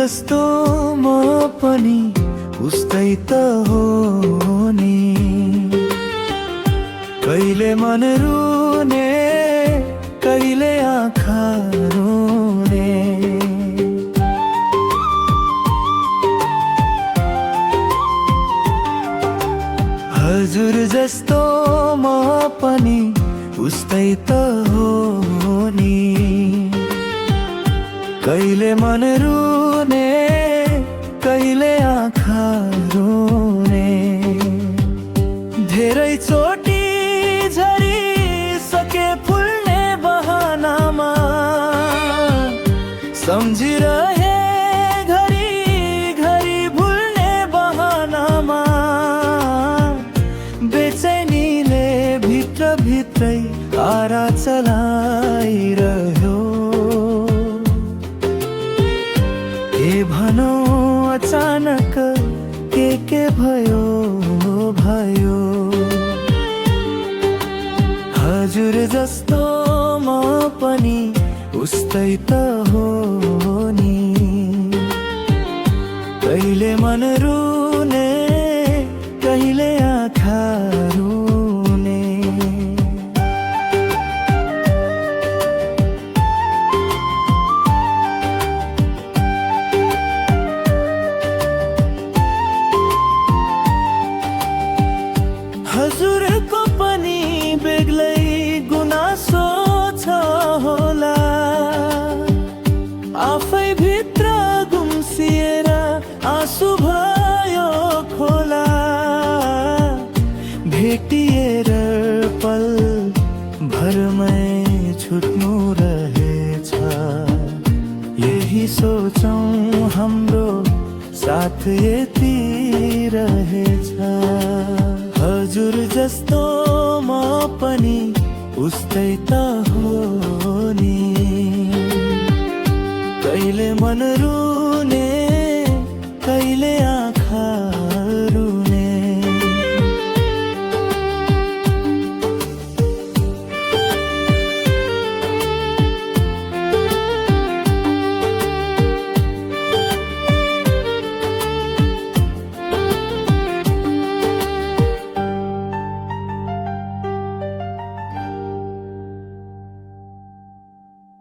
जस्तो म पनि उस्तै त हो नि। कहिले मन रुने कहिले आँखा रुने। हजुर जस्तो म पनि उस्तै त हो नि। कहिले मन रुने कहिले आँखा रुने। धेरै चोटी झरी सके फुल्ने बहानामा सम्झिरहे घरी घरी भुल्ने बहानामा। बेचैनीले भित्र भित्रै आरा चलाइरह्यो। के भनौँ अचानक के भयो भयो। हजुर जस्तो म पनि उस्तै त हो नि। कहिले मन रुने कहिले आँखा रुने। हजुरको पनि बेग्लै गुनासो छ होला। आफै भित्र गुम्सिएर आँसु भयो खोला। भेटिएर पल भरमै छुट्नु रहेछ। यही सोचौँ हाम्रो साथ यति रहेछ। हजुर जस्तो म पनि उस्तै त हो नि। कहिले मन